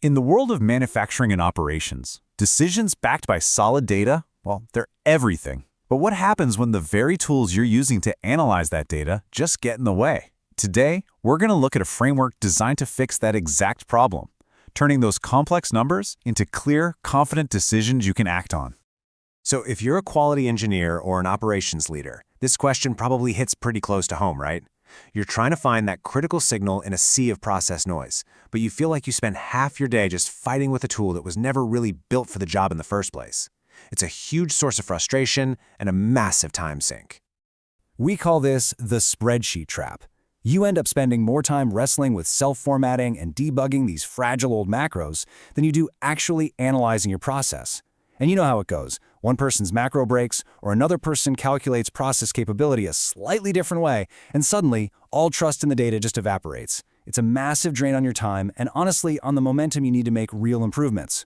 In the world of manufacturing and operations, decisions backed by solid data, well, they're everything. But what happens when the very tools you're using to analyze that data just get in the way? Today, we're going to look at a framework designed to fix that exact problem, turning those complex numbers into clear, confident decisions you can act on. So if you're a quality engineer or an operations leader, this question probably hits pretty close to home, right? You're trying to find that critical signal in a sea of process noise, but you feel like you spend half your day just fighting with a tool that was never really built for the job in the first place. It's a huge source of frustration and a massive time sink. We call this the spreadsheet trap. You end up spending more time wrestling with self-formatting and debugging these fragile old macros than you do actually analyzing your process. And you know how it goes. One person's macro breaks, or another person calculates process capability a slightly different way, and suddenly, all trust in the data just evaporates. It's a massive drain on your time, and honestly, on the momentum you need to make real improvements.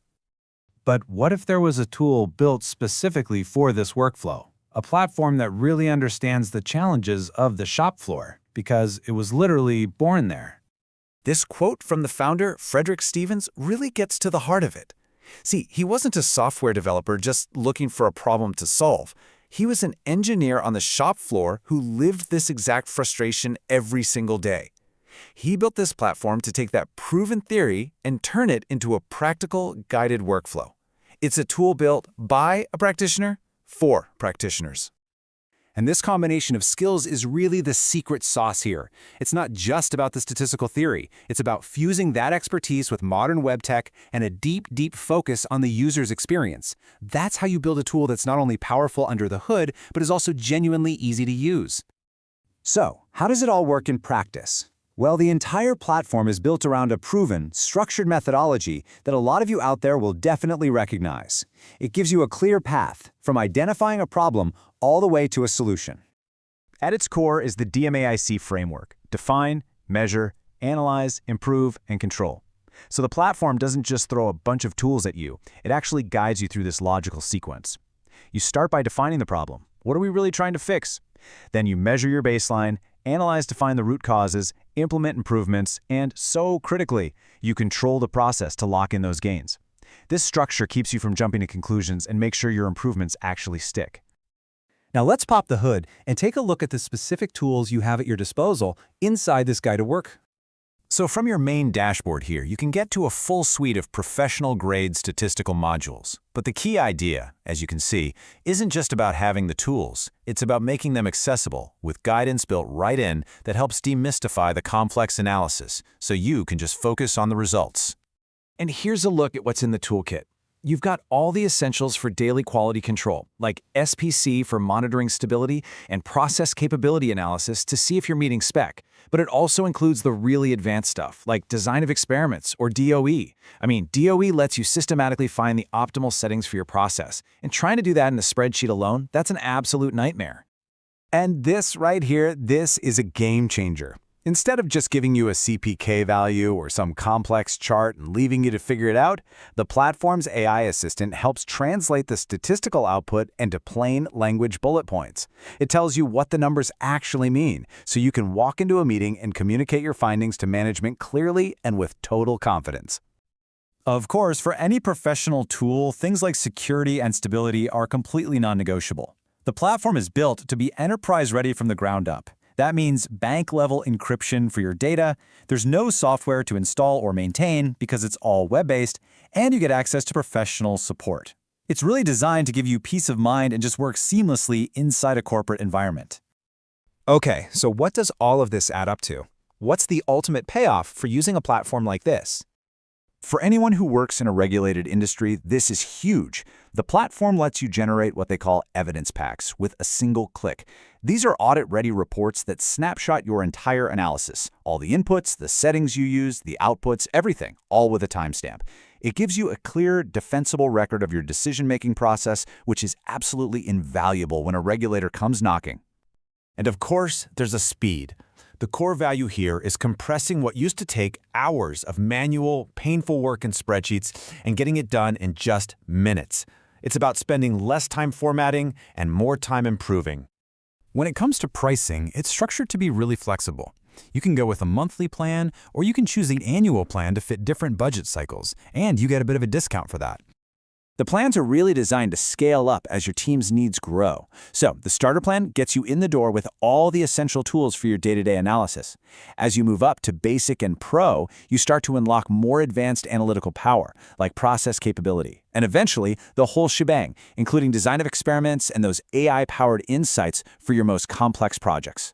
But what if there was a tool built specifically for this workflow? A platform that really understands the challenges of the shop floor, because it was literally born there. This quote from the founder, Frederick Stevens, really gets to the heart of it. See, he wasn't a software developer just looking for a problem to solve. He was an engineer on the shop floor who lived this exact frustration every single day. He built this platform to take that proven theory and turn it into a practical, guided workflow. It's a tool built by a practitioner for practitioners. And this combination of skills is really the secret sauce here. It's not just about the statistical theory. It's about fusing that expertise with modern web tech and a deep, deep focus on the user's experience. That's how you build a tool that's not only powerful under the hood, but is also genuinely easy to use. So, how does it all work in practice? Well, the entire platform is built around a proven, structured methodology that a lot of you out there will definitely recognize. It gives you a clear path, from identifying a problem all the way to a solution. At its core is the DMAIC framework: define, measure, analyze, improve, and control. So the platform doesn't just throw a bunch of tools at you, it actually guides you through this logical sequence. You start by defining the problem. What are we really trying to fix? Then you measure your baseline, analyze to find the root causes, implement improvements, and, so critically, you control the process to lock in those gains. This structure keeps you from jumping to conclusions and makes sure your improvements actually stick. Now let's pop the hood and take a look at the specific tools you have at your disposal inside this guided work. So from your main dashboard here, you can get to a full suite of professional-grade statistical modules. But the key idea, as you can see, isn't just about having the tools. It's about making them accessible, with guidance built right in that helps demystify the complex analysis, so you can just focus on the results. And here's a look at what's in the toolkit. You've got all the essentials for daily quality control, like SPC for monitoring stability and process capability analysis to see if you're meeting spec. But it also includes the really advanced stuff, like design of experiments or DOE. DOE lets you systematically find the optimal settings for your process. And trying to do that in a spreadsheet alone, that's an absolute nightmare. And this right here, this is a game changer. Instead of just giving you a CPK value or some complex chart and leaving you to figure it out, the platform's AI assistant helps translate the statistical output into plain language bullet points. It tells you what the numbers actually mean, so you can walk into a meeting and communicate your findings to management clearly and with total confidence. Of course, for any professional tool, things like security and stability are completely non-negotiable. The platform is built to be enterprise-ready from the ground up. That means bank-level encryption for your data, there's no software to install or maintain because it's all web-based, and you get access to professional support. It's really designed to give you peace of mind and just work seamlessly inside a corporate environment. Okay, so what does all of this add up to? What's the ultimate payoff for using a platform like this? For anyone who works in a regulated industry, this is huge. The platform lets you generate what they call evidence packs with a single click. These are audit-ready reports that snapshot your entire analysis, all the inputs, the settings you use, the outputs, everything, all with a timestamp. It gives you a clear, defensible record of your decision-making process, which is absolutely invaluable when a regulator comes knocking. And of course, there's a speed. The core value here is compressing what used to take hours of manual, painful work in spreadsheets and getting it done in just minutes. It's about spending less time formatting and more time improving. When it comes to pricing, it's structured to be really flexible. You can go with a monthly plan, or you can choose an annual plan to fit different budget cycles, and you get a bit of a discount for that. The plans are really designed to scale up as your team's needs grow. So, the starter plan gets you in the door with all the essential tools for your day-to-day analysis. As you move up to Basic and Pro, you start to unlock more advanced analytical power, like process capability, and eventually the whole shebang, including design of experiments and those AI-powered insights for your most complex projects.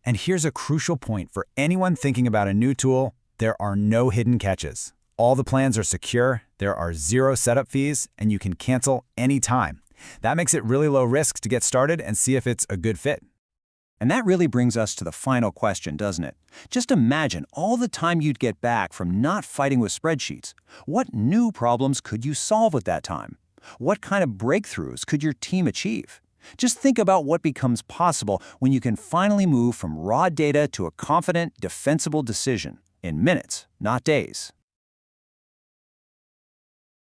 And here's a crucial point for anyone thinking about a new tool: there are no hidden catches. All the plans are secure, there are zero setup fees, and you can cancel anytime. That makes it really low risk to get started and see if it's a good fit. And that really brings us to the final question, doesn't it? Just imagine all the time you'd get back from not fighting with spreadsheets. What new problems could you solve with that time? What kind of breakthroughs could your team achieve? Just think about what becomes possible when you can finally move from raw data to a confident, defensible decision in minutes, not days.